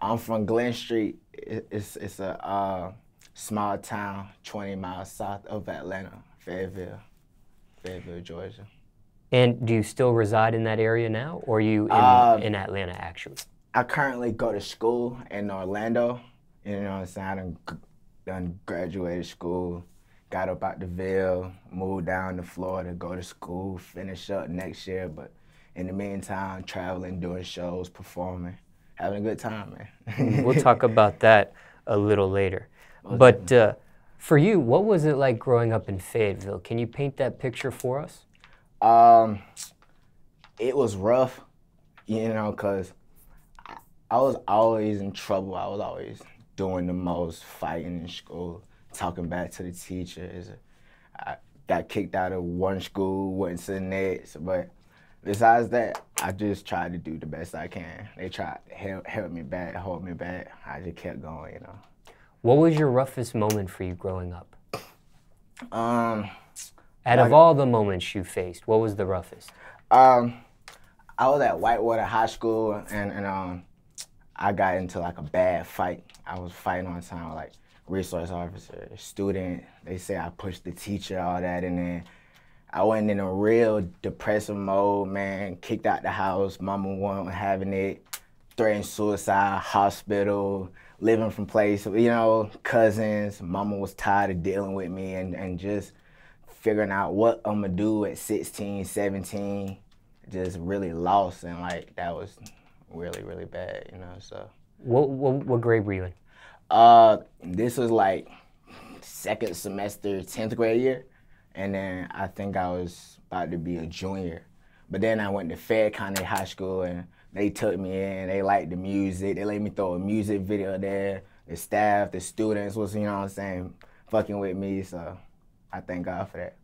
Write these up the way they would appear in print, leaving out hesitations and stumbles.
I'm from Glen Street. It's a small town 20 miles south of Atlanta, Fayetteville, Georgia. And do you still reside in that area now, or are you in Atlanta actually? I currently go to school in Orlando. You know what I'm saying? I done graduated school, got up out the Ville, moved down to Florida, go to school, finish up next year. But in the meantime, traveling, doing shows, performing, having a good time, man. We'll talk about that a little later. But for you, what was it like growing up in Fayetteville? Can you paint that picture for us? It was rough, you know, because I was always in trouble. I was always doing the most, fighting in school, talking back to the teachers. I got kicked out of one school, went to the next, but besides that, I just tried to do the best I can. They tried to help me back, hold me back. I just kept going, you know. What was your roughest moment for you growing up? Out like, of all the moments you faced, what was the roughest? I was at Whitewater High School, and I got into like a bad fight. I was fighting on time with like resource officer, student. They say I pushed the teacher, all that, and then I went in a real depressive mode, man. Kicked out the house, mama wasn't having it, threatened suicide, hospital, living from place, you know, cousins. Mama was tired of dealing with me and just figuring out what I'm gonna do at 16, 17. Just really lost, and like that was really, really bad, you know, so. What grade were you in? This was like second semester, 10th grade year, and then I think I was about to be a junior. But then I went to Fayette County High School, and they took me in, they liked the music, they let me throw a music video there. The staff, the students was, you know what I'm saying, fucking with me, so I thank God for that.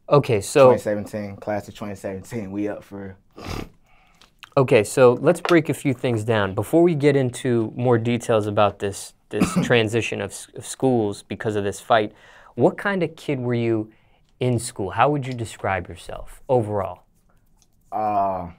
Okay, so 2017, class of 2017, we up for. Okay, so let's break a few things down. Before we get into more details about this transition of schools because of this fight, what kind of kid were you in school? How would you describe yourself overall? Oh,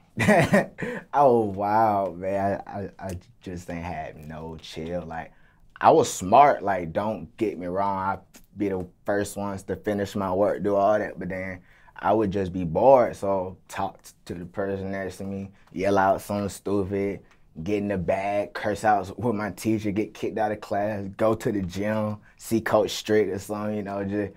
wow, man. I just ain't had no chill. Like, I was smart, like, don't get me wrong. I'd be the first ones to finish my work, do all that, but then I would just be bored, so talk to the person next to me, yell out something stupid, get in the bag, curse out with my teacher, get kicked out of class, go to the gym, see Coach Strick or something, you know,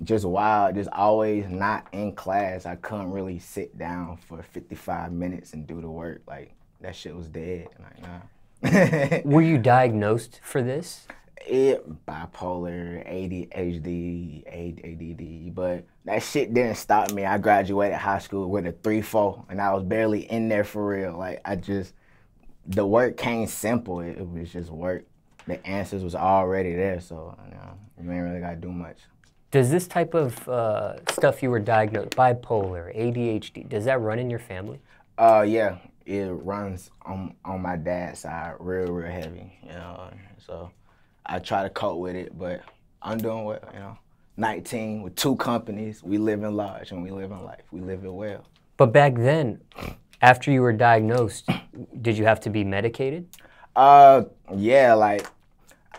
just wild, just always not in class. I couldn't really sit down for 55 minutes and do the work. Like, that shit was dead. Like, nah. Were you diagnosed for this? Bipolar, ADHD, ADD, but that shit didn't stop me. I graduated high school with a 3.4, and I was barely in there for real. Like, the work came simple. It was just work. The answers was already there, so you know, you ain't really gotta do much. Does this type of stuff you were diagnosed, bipolar, ADHD, does that run in your family? Yeah, it runs on my dad's side real heavy, you know, so I try to cope with it, but I'm doing well, you know. 19 with 2 companies, we live in large and we live in life, we live it well. But back then, after you were diagnosed, did you have to be medicated? Yeah, like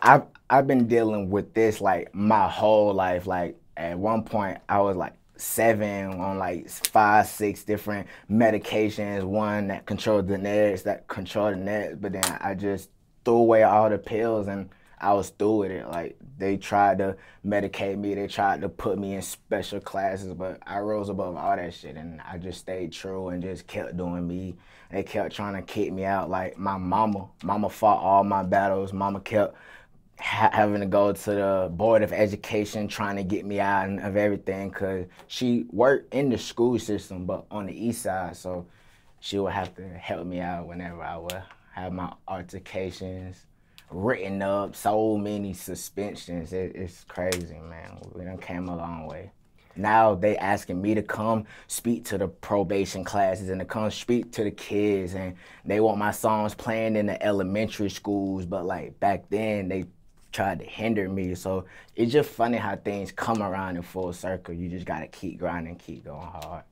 I've been dealing with this like my whole life. Like at one point I was like 7 on like 5, 6 different medications, one that controlled the nerves, but then I just threw away all the pills and I was through with it. Like, they tried to medicate me, they tried to put me in special classes, but I rose above all that shit and I just stayed true and just kept doing me. They kept trying to kick me out. Like, my mama fought all my battles. Mama kept having to go to the Board of Education trying to get me out of everything because she worked in the school system, but on the east side, so she would have to help me out whenever I would have my altercations. Written up, so many suspensions. It's crazy, man. We done came a long way. Now they asking me to come speak to the probation classes and to come speak to the kids, and they want my songs playing in the elementary schools, but like back then they tried to hinder me. So it's just funny how things come around in full circle. You just gotta keep grinding, keep going hard.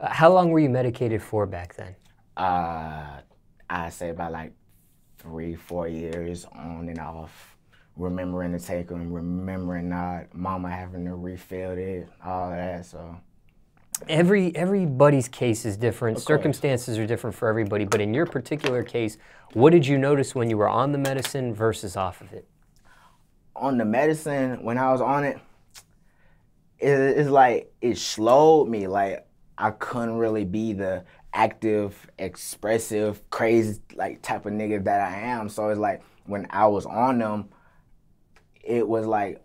How long were you medicated for back then? I say about like 3-4 years on and off, remembering to take them, remembering not, mama having to refill it, all of that, so. Everybody's case is different. Circumstances are different for everybody, but in your particular case, what did you notice when you were on the medicine versus off of it? On the medicine, when I was on it, it's like it slowed me. Like I couldn't really be the active, expressive, crazy like type of nigga that I am. So it's like when I was on them, it was like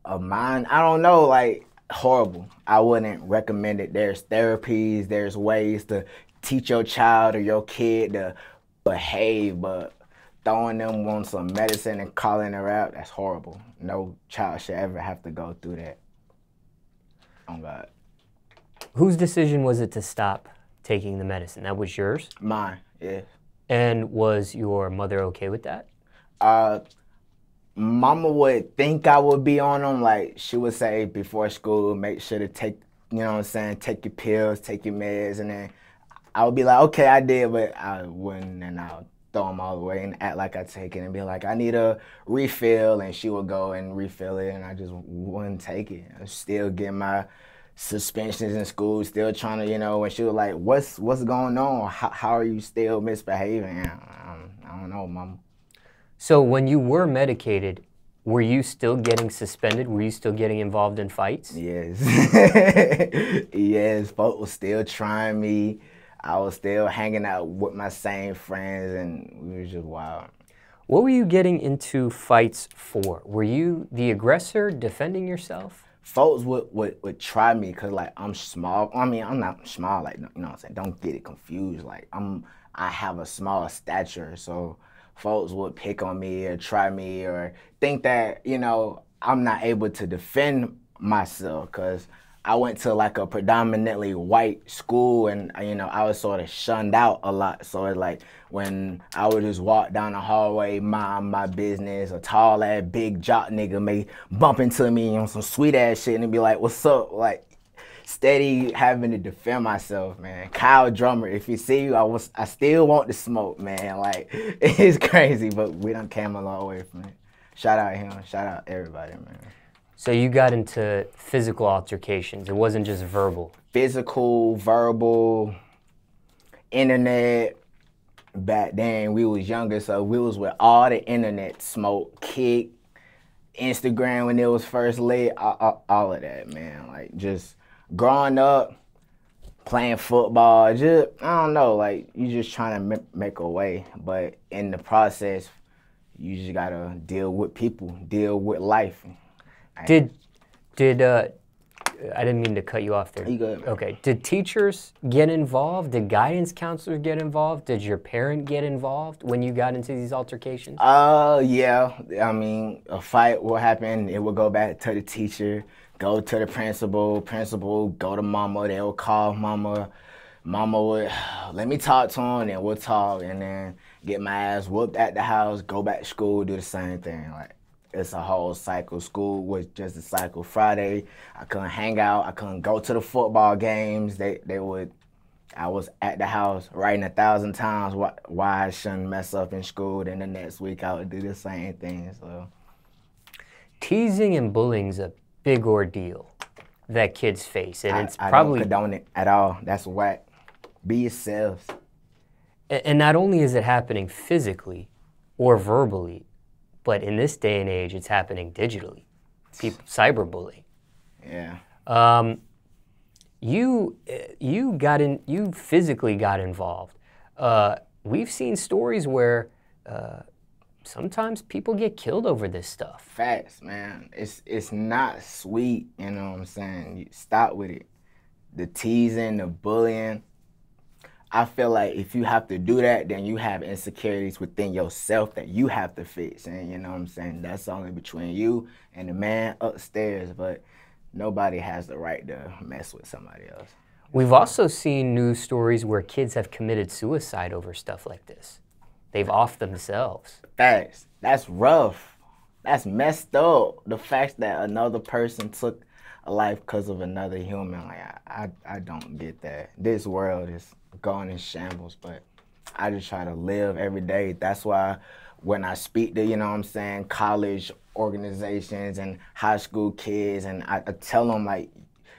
a mind, I don't know, like horrible. I wouldn't recommend it. There's therapies, there's ways to teach your child or your kid to behave, but throwing them on some medicine and calling her out, that's horrible. No child should ever have to go through that. Oh God. Whose decision was it to stop taking the medicine? That was yours? Mine, yeah. And was your mother okay with that? Mama would think I would be on them. Like she would say before school, make sure to take, you know what I'm saying, take your pills, take your meds, and then I would be like, okay, I did, but I wouldn't, and I would throw them all away and act like I take it and be like, I need a refill, and she would go and refill it, and I just wouldn't take it. I still get my suspensions in school, still trying to, you know, and she was like, what's going on? How are you still misbehaving? I don't know, Mama. So when you were medicated, were you still getting suspended? Were you still getting involved in fights? Yes. Yes, folks was still trying me. I was still hanging out with my same friends, and we was just wild. What were you getting into fights for? Were you the aggressor, defending yourself? Folks would try me because, like, I'm small. I mean, I'm not small, like, you know what I'm saying? Don't get it confused. Like, I have a small stature, so folks would pick on me or try me or think that, you know, I'm not able to defend myself because I went to like a predominantly white school and, you know, I was sort of shunned out a lot. So it's like when I would just walk down the hallway, mind my business, a tall ass big jock nigga may bump into me on some sweet ass shit and be like, what's up? Like, steady having to defend myself, man. Kyle Drummer, if you see you, I still want to smoke, man. Like, it's crazy, but we done came a long way from it. Shout out him, shout out everybody, man. So you got into physical altercations. It wasn't just verbal. Physical, verbal, internet. Back then, we was younger, so we was with all the internet smoke, Kick, Instagram when it was first lit, all of that, man. Like, just growing up, playing football, just, I don't know, like, you just trying to make a way. But in the process, you just gotta deal with people, deal with life. Did I didn't mean to cut you off there. You good? Okay. Did teachers get involved? Did guidance counselors get involved? Did your parent get involved when you got into these altercations? Yeah. I mean, a fight will happen. It will go back to the teacher, go to the principal, go to mama. They'll call mama. Mama would, let me talk to him, and we'll talk, and then get my ass whooped at the house, go back to school, do the same thing. Like, it's a whole cycle. School was just a cycle. Friday, I couldn't hang out. I couldn't go to the football games. I was at the house writing 1,000 times why I shouldn't mess up in school. Then the next week I would do the same thing. So, teasing and bullying is a big ordeal that kids face, and it's I probably don't condone it at all. That's whack. Be yourselves. And not only is it happening physically or verbally, but in this day and age, it's happening digitally. People cyberbullying. Yeah. You physically got involved. We've seen stories where sometimes people get killed over this stuff. Facts, man. It's not sweet, you know what I'm saying? You stop with it. The teasing, the bullying. I feel like if you have to do that, then you have insecurities within yourself that you have to fix. And you know what I'm saying? That's only between you and the man upstairs, but nobody has the right to mess with somebody else. We've also seen news stories where kids have committed suicide over stuff like this. They've offed themselves. Facts. That's rough. That's messed up. The fact that another person took a life because of another human, like, I don't get that. This world is going in shambles, but I just try to live every day. That's why when I speak to, you know what I'm saying, college organizations and high school kids, and I tell them, like,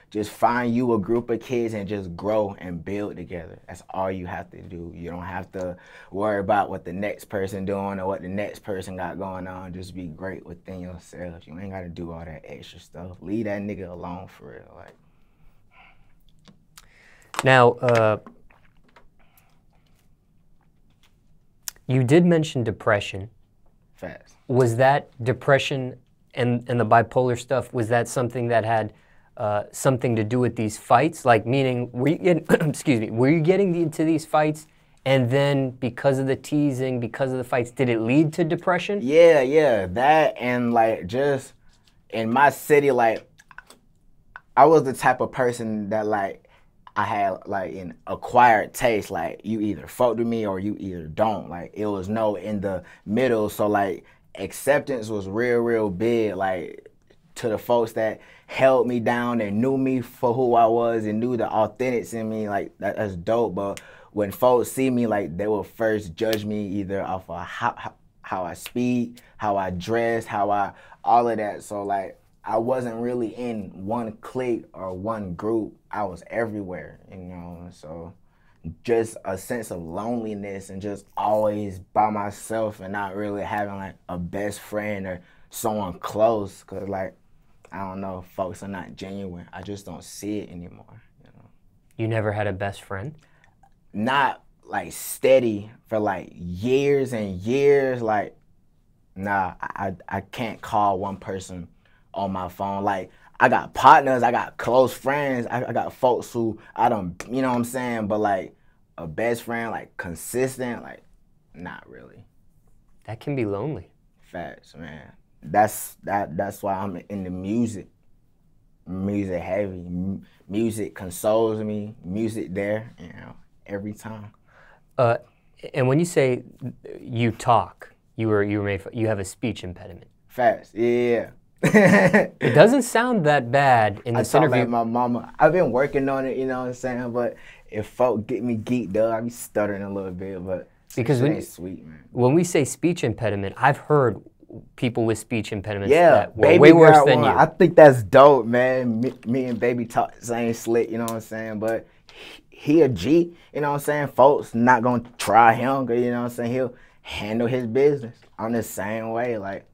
just find you a group of kids and just grow and build together. That's all you have to do. You don't have to worry about what the next person doing or what the next person got going on. Just be great within yourself. You ain't got to do all that extra stuff. Leave that nigga alone for real. Like. Now, you did mention depression. Facts. Was that depression and the bipolar stuff, was that something that had something to do with these fights? Like, meaning, were you getting, excuse me, were you getting into these fights, and then because of the teasing, because of the fights, did it lead to depression? Yeah, that, and like, just in my city, like, I was the type of person that, like, I had like an acquired taste. Like, you either fuck with me or you either don't. Like, it was no in the middle. So like, acceptance was real big. Like, to the folks that held me down and knew me for who I was and knew the authentics in me, like, that's dope. But when folks see me, like, they will first judge me either off of how I speak, how I dress, all of that. So like, I wasn't really in one clique or one group. I was everywhere, you know. So just a sense of loneliness and just always by myself and not really having like a best friend or someone close, because like, I don't know, folks are not genuine. I just don't see it anymore, you know. You never had a best friend? Not like steady for like years and years. Like, nah, I can't call one person on my phone. Like, I got partners, I got close friends, I got folks who I don't, you know what I'm saying? But like, a best friend, like consistent, like, not really. That can be lonely. Facts, man. That's why I'm into music. Music heavy. Music consoles me. Music there, you know, every time. And when you say you talk, you have a speech impediment. Facts, yeah. It doesn't sound that bad in this interview. Like my mama. I've been working on it, you know what I'm saying? But if folk get me geeked up, I be stuttering a little bit, but because it's sweet, man. When we say speech impediment, I've heard people with speech impediments that were Baby way worse than you. I think that's dope, man. Me and Baby talk the same slick, you know what I'm saying? But he a G, you know what I'm saying? Folks not gonna try him, cause you know what I'm saying? He'll handle his business. I'm the same way, like,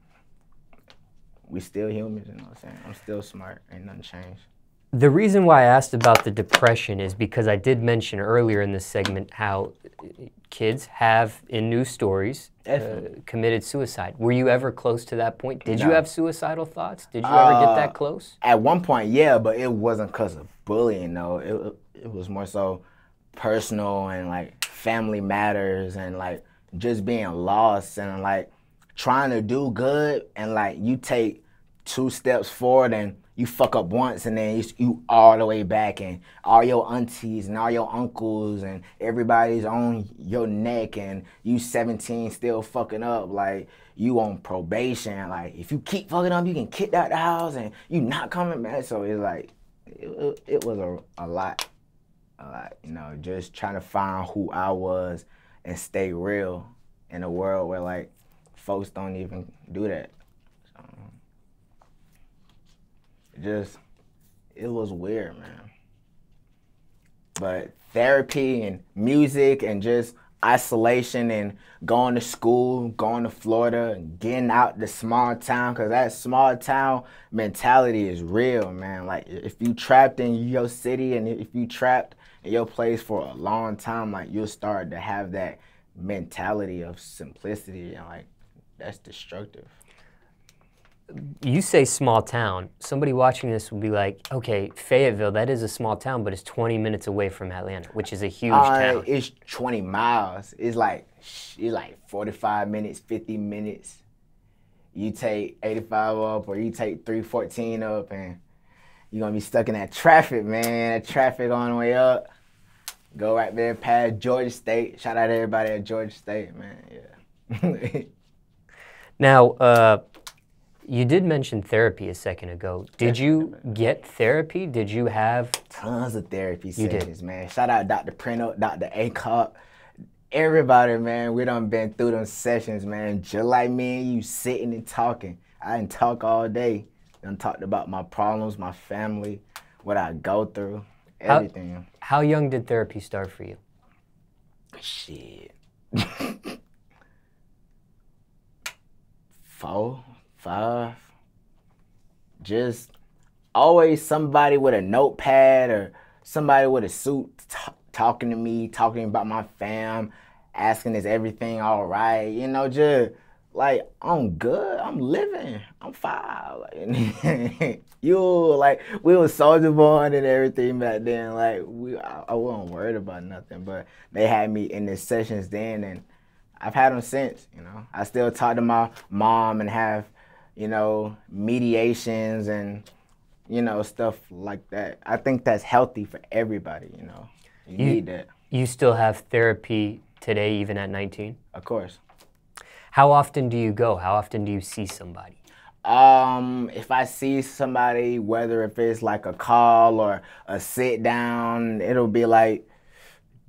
we still humans, you know what I'm saying? I'm still smart, ain't nothing changed. The reason why I asked about the depression is because I did mention earlier in this segment how kids have, in news stories, committed suicide. Were you ever close to that point? Did you have suicidal thoughts? Did you ever get that close? At one point, yeah, but it wasn't because of bullying, though. It was more so personal and like family matters and like just being lost and like trying to do good, and like you take 2 steps forward and you fuck up once, and then you all the way back, and all your aunties and all your uncles and everybody's on your neck, and you 17 still fucking up, like you on probation. Like, if you keep fucking up, you can kick out the house and you not coming back. So it's like, it was a lot, you know, just trying to find who I was and stay real in a world where like folks don't even do that. It was weird, man. But therapy and music and just isolation and going to school, going to Florida and getting out the small town, because that small town mentality is real, man. Like, if you trapped in your city and if you trapped in your place for a long time, like, you'll start to have that mentality of simplicity, and like, that's destructive. You say small town. Somebody watching this will be like, okay, Fayetteville, that is a small town, but it's 20 minutes away from Atlanta, which is a huge town. It's 20 miles. It's like 45 minutes, 50 minutes. You take 85 up or you take 314 up, and you're going to be stuck in that traffic, man. That traffic on the way up. Go right there past Georgia State. Shout out to everybody at Georgia State, man. Yeah. Now, you did mention therapy a second ago. Did you get therapy? Did you have... Tons of therapy sessions, man. Shout out Dr. Prino, Dr. Acock. Everybody, man, we done been through them sessions, man. Just like me and you sitting and talking. I didn't talk all day. Done talked about my problems, my family, what I go through, everything. How young did therapy start for you? Shit. 4, 5. Just always somebody with a notepad or somebody with a suit talking to me, talking about my fam, asking is everything all right, you know, just like I'm good, I'm living, I'm fine. Like, like we was soldier born and everything back then. Like I wasn't worried about nothing, but they had me in the sessions then, and I've had them since. You know, I still talk to my mom and have, you know, mediations and, you know, stuff like that. I think that's healthy for everybody. You know, you need that. You still have therapy today, even at 19? Of course. How often do you go? How often do you see somebody? If I see somebody, whether if it's like a call or a sit down, it'll be like,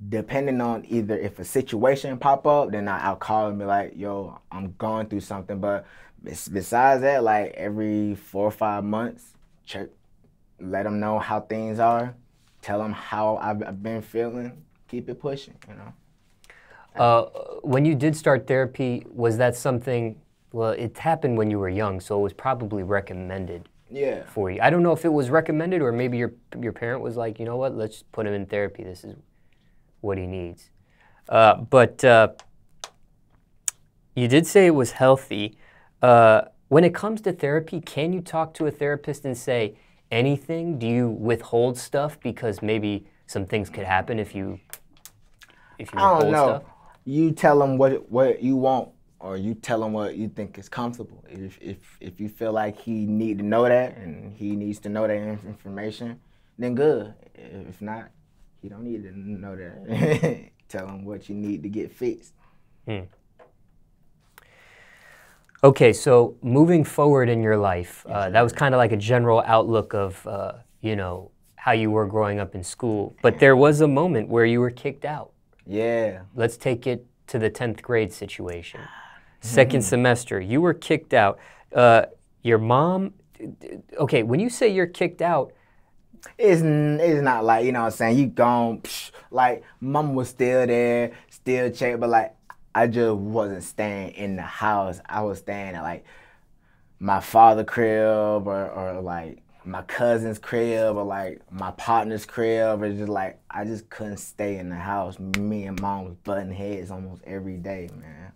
depending on either if a situation pop up, then I'll call and be like, yo, I'm going through something. But besides that, like every 4 or 5 months, let them know how things are, tell them how I've been feeling, keep it pushing, you know. When you did start therapy, was that something, well, it happened when you were young, so it was probably recommended for you. I don't know if it was recommended or maybe your parent was like, you know what, let's put him in therapy. This is what he needs. But you did say it was healthy. When it comes to therapy, can you talk to a therapist and say anything? Do you withhold stuff because maybe some things could happen if you withhold stuff? You tell them what you want, or you tell him what you think is comfortable. If you feel like he need to know that and he needs to know that information, then good. If not, he don't need to know that. Tell him what you need to get fixed. Okay, so moving forward in your life, that was kind of like a general outlook of, you know, how you were growing up in school. But there was a moment where you were kicked out. Yeah. Let's take it to the 10th grade situation. Second semester, you were kicked out. Your mom, okay, when you say you're kicked out, it's not like, you know what I'm saying, you gone, like, mom was still there, still check, but like, I just wasn't staying in the house. I was staying at like my father's crib or like my cousin's crib or like my partner's crib, or just like, I just couldn't stay in the house. Me and mom was butting heads almost every day, man.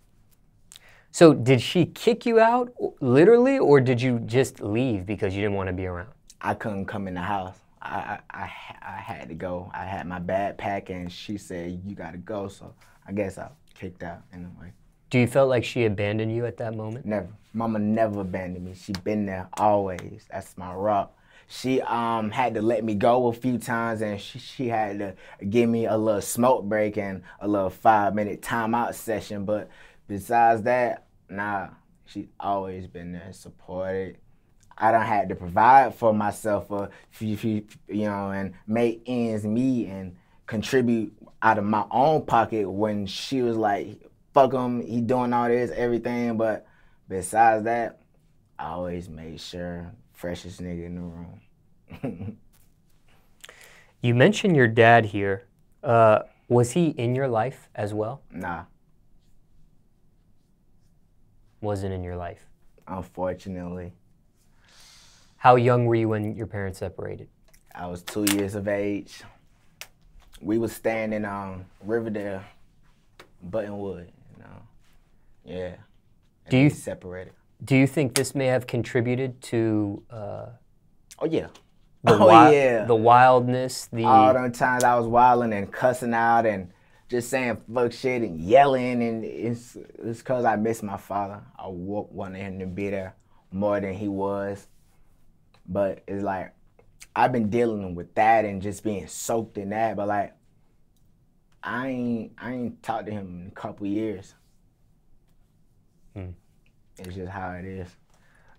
So did she kick you out literally, or did you just leave because you didn't want to be around? I couldn't come in the house. I had to go. I had my backpack and she said, you gotta go. So I guess I kicked out anyway. Do you feel like she abandoned you at that moment? Never. Mama never abandoned me. She been there always. That's my rock. She had to let me go a few times, and she had to give me a little smoke break and a little 5-minute timeout session. But besides that, nah, she's always been there, supported. I done had to provide for myself, you know, and make ends meet and contribute out of my own pocket when she was like, fuck him, he doing all this, everything. But besides that, I always made sure freshest nigga in the room. You mentioned your dad here. Was he in your life as well? Nah. Wasn't in your life? Unfortunately. How young were you when your parents separated? I was 2 years of age. We was staying in Riverdale, Buttonwood, you know. Yeah. Do you separated? Do you think this may have contributed to? Oh yeah. The wildness, all them times I was wilding and cussing out and just saying fuck shit and yelling, and it's because I miss my father. I wanted him to be there more than he was. But it's like, I've been dealing with that and just being soaked in that, but like, I ain't talked to him in a couple years. It's just how it is.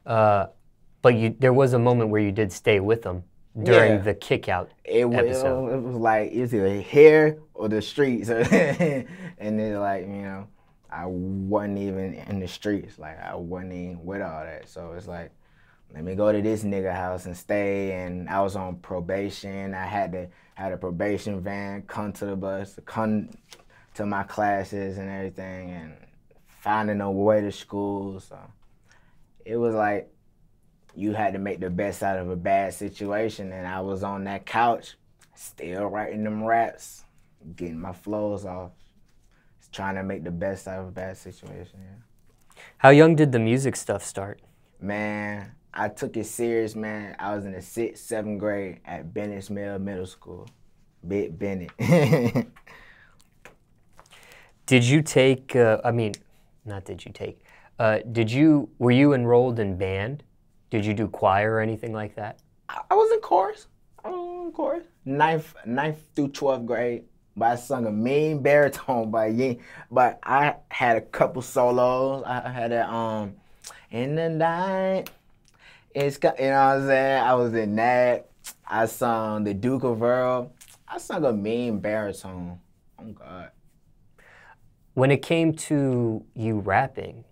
But there was a moment where you did stay with him. during the kick out episode. It was like it's either here or the streets, and then like I wasn't even in the streets, like I wasn't even with all that. So it's like, let me go to this nigga house and stay. And I was on probation. I had a probation van come to the bus, come to my classes and everything, and finding a way to school. So it was like you had to make the best out of a bad situation. And I was on that couch, still writing them raps, getting my flows off, trying to make the best out of a bad situation. Yeah. How young did the music stuff start? Man, I took it serious, man. I was in the 6th, 7th grade at Bennett Middle School. Big Bennett. Did you take, not did you take, were you enrolled in band? Did you do choir or anything like that? I was in chorus. I was in chorus. 9th through 12th grade. But I sung a mean baritone, but I had a couple solos. I had that, in the night, it's, you know what I'm saying? I was in that. I sung the Duke of Earl. I sung a mean baritone. Oh, God. When it came to you rapping,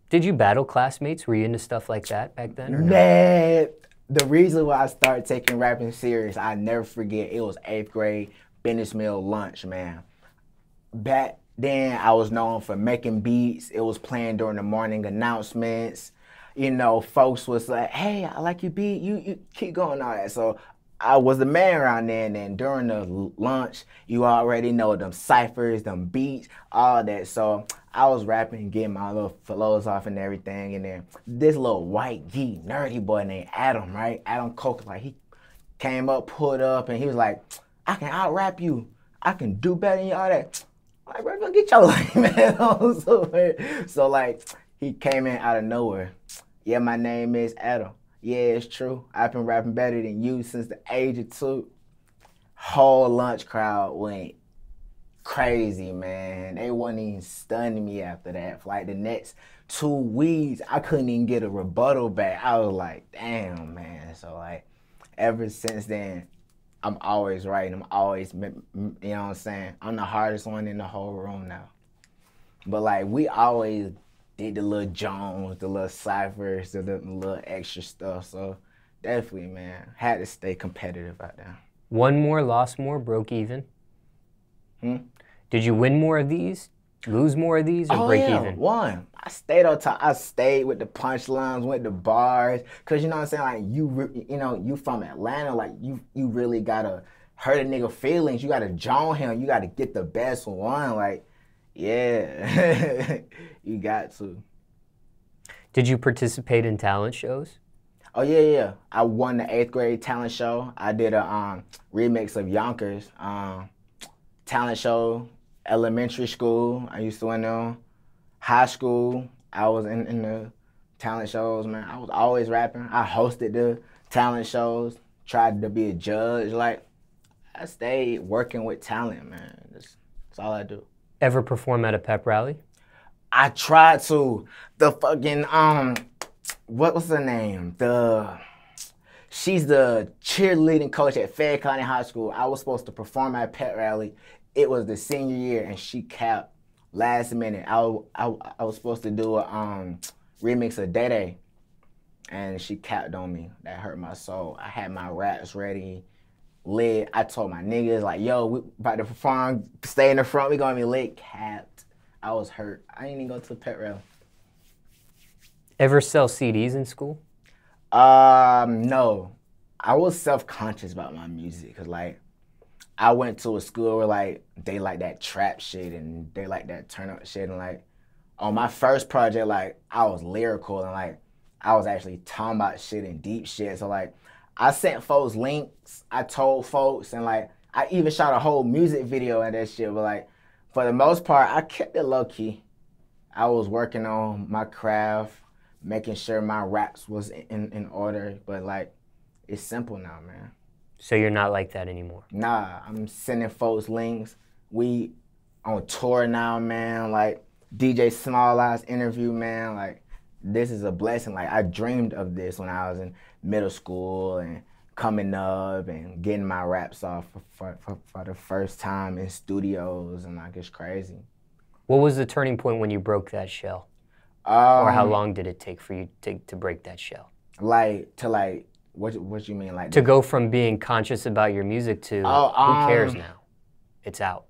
did you battle classmates? Were you into stuff like that back then? Or Man, the reason why I started taking rapping serious, I never forget, it was 8th grade, Bennett Mill lunch, man. Back then, I was known for making beats. It was playing during the morning announcements. You know, folks was like, hey, I like your beat. You keep going, all that. So I was the man around there. And then during the lunch, you already know them ciphers, them beats, all that. So I was rapping, getting my little flows off and everything. And then this little white geek, nerdy boy named Adam, right? Adam Coker, like he came up, pulled up, and he was like, I can out-rap you. I can do better than you, all that. I'm like, bro, go get your life, man. So like, he came in out of nowhere. Yeah, my name is Adam. Yeah, it's true. I've been rapping better than you since the age of 2. Whole lunch crowd went crazy, man. They wasn't even stunning me after that. For like the next 2 weeks, I couldn't even get a rebuttal back. I was like, damn, man. So like, ever since then, I'm always writing. I'm always, you know what I'm saying? I'm the hardest one in the whole room now. But like, we always did the little Jones, the little ciphers, the little extra stuff. So definitely, man, had to stay competitive out there. Won more, lost more, broke even? Did you win more of these, lose more of these, or break even? Won. I stayed on top. I stayed with the punchlines, with the bars. Cause you know what I'm saying? Like you from Atlanta, like you really gotta hurt a nigga feelings. You gotta join him. You gotta get the best one. Like, yeah, you got to. Did you participate in talent shows? Oh yeah. I won the 8th grade talent show. I did a remix of Yonkers talent show. Elementary school, I used to win them. High school, I was in the talent shows, man. I was always rapping. I hosted the talent shows, tried to be a judge. Like, I stayed working with talent, man. That's all I do. Ever perform at a pep rally? I tried to. The fucking, what was her name? She's the cheerleading coach at Fayetteville County High School. I was supposed to perform at a pep rally. It was the senior year, and she capped last minute. I was supposed to do a remix of Day Day, and she capped on me. That hurt my soul. I had my raps ready, lit. I told my niggas, like, yo, we about to perform, stay in the front, we gonna be lit. Capped. I was hurt. I didn't even go to the pet rally. Ever sell CDs in school? No. I was self-conscious about my music, because, like, I went to a school where, like, they like that trap shit and they like that turn-up shit. And, like, on my first project, like, I was lyrical and, like, I was actually talking about shit and deep shit. So, like, I sent folks links. I told folks. And, like, I even shot a whole music video and that shit. But, like, for the most part, I kept it low-key. I was working on my craft, making sure my raps was in order. But, like, it's simple now, man. So you're not like that anymore? Nah, I'm sending folks links. We on tour now, man. Like, DJ Smallz interview, man. Like, this is a blessing. Like, I dreamed of this when I was in middle school and coming up and getting my raps off for the first time in studios, and like, it's crazy. What was the turning point when you broke that shell? Or how long did it take for you to break that shell? What you mean? Like, to go from being conscious about your music to who cares now? It's out.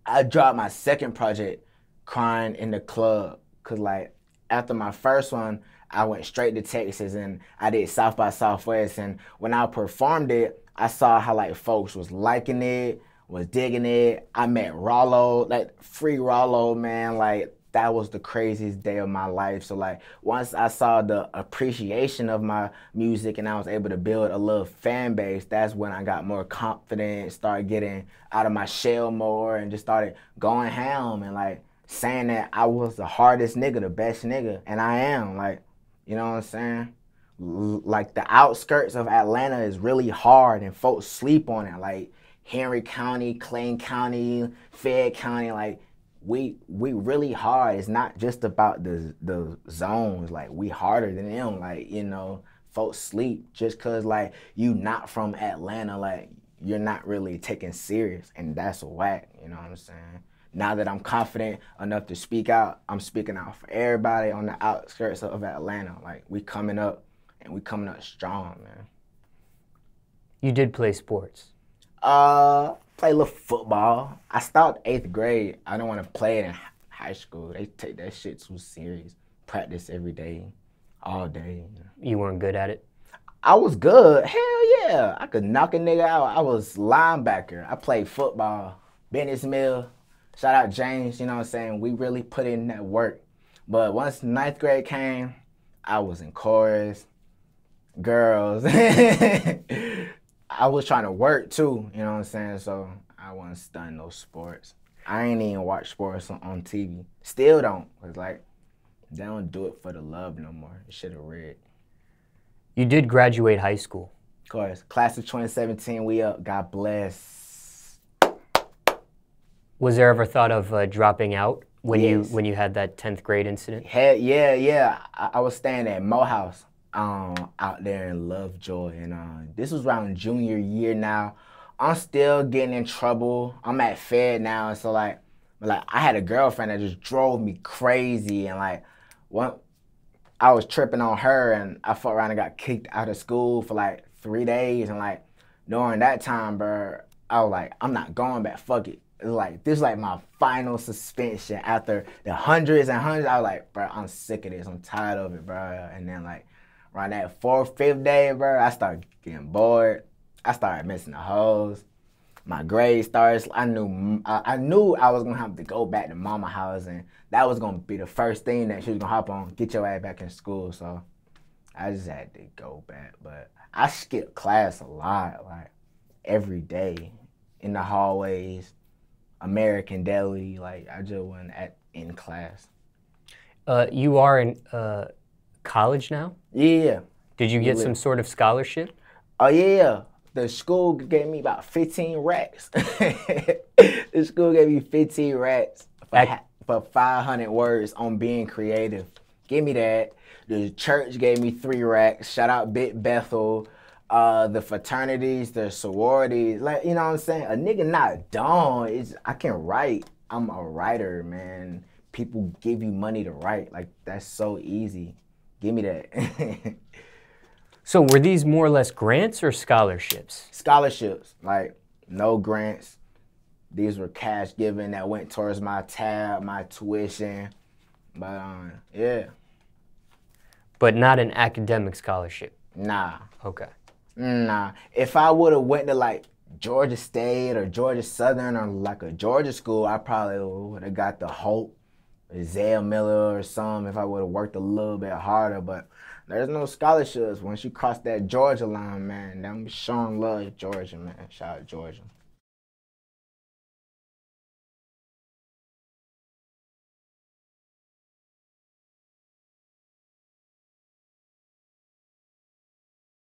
I dropped my second project, Crying in the Club, because like after my first one, I went straight to Texas and I did South by Southwest, and when I performed it, I saw how like folks was liking it, was digging it. I met Rollo, like free Rollo, man, like that was the craziest day of my life. So like once I saw the appreciation of my music and I was able to build a little fan base, that's when I got more confident, started getting out of my shell more, and just started going ham and like saying that I was the hardest nigga, the best nigga, and I am. Like, you know what I'm saying? Like the outskirts of Atlanta is really hard and folks sleep on it. Like Henry County, Clayton County, Fayette County, like we really hard. It's not just about the zones. Like, we harder than them. Like, you know, folks sleep just cause like you not from Atlanta, like you're not really taken serious, and that's whack, you know what I'm saying? Now that I'm confident enough to speak out, I'm speaking out for everybody on the outskirts of Atlanta. Like, we coming up, and we coming up strong, man. You did play sports. Play a little football. I stopped 8th grade. I don't want to play it in high school. They take that shit too serious. Practice every day, all day. You weren't good at it? I was good. Hell yeah. I could knock a nigga out. I was linebacker. I played football. Bennett's Mill. Shout out James, you know what I'm saying? We really put in that work. But once 9th grade came, I was in chorus, girls. I was trying to work too, you know what I'm saying? So I wasn't studying those sports. I ain't even watch sports on TV. Still don't, cause like, they don't do it for the love no more. It should have read. You did graduate high school. Of course, class of 2017, we up, God bless. Was there ever thought of dropping out when Yes. you had that 10th grade incident? Yeah. I was staying at Morehouse out there in Lovejoy, and this was around junior year now. I'm still getting in trouble. I'm at Fed now, so like I had a girlfriend that just drove me crazy, and like I was tripping on her, and I fucked around and got kicked out of school for like 3 days, and like during that time, bro, I was like, I'm not going back, fuck it. Like, this is like my final suspension after the hundreds and hundreds. I was like, bro, I'm sick of this. I'm tired of it, bro. And then like around that 4th, 5th day, bro, I started getting bored. I started missing the hoes. My grades started. I knew I was gonna have to go back to mama house, and that was gonna be the first thing that she was gonna hop on, get your ass back in school. So I just had to go back. But I skipped class a lot, like every day in the hallways. American Deli, like I just wasn't in class. You are in college now? Yeah. Did you get some sort of scholarship? Oh yeah. The school gave me about 15 racks. The school gave me 15 racks for 500 words on being creative. Give me that. The church gave me 3 racks. Shout out Big Bethel. The fraternities, the sororities, like, you know what I'm saying? A nigga not dumb. I can write. I'm a writer, man. People give you money to write. Like, that's so easy. Give me that. So were these more or less grants or scholarships? Scholarships, like no grants. These were cash given that went towards my tab, my tuition. But yeah. But not an academic scholarship? Nah. Okay. Nah. If I would have went to like Georgia State or Georgia Southern or like a Georgia school, I probably would have got the Hope, Zale Miller or some if I would have worked a little bit harder. But there's no scholarships once you cross that Georgia line, man. I'm showing love to Georgia, man. Shout out Georgia.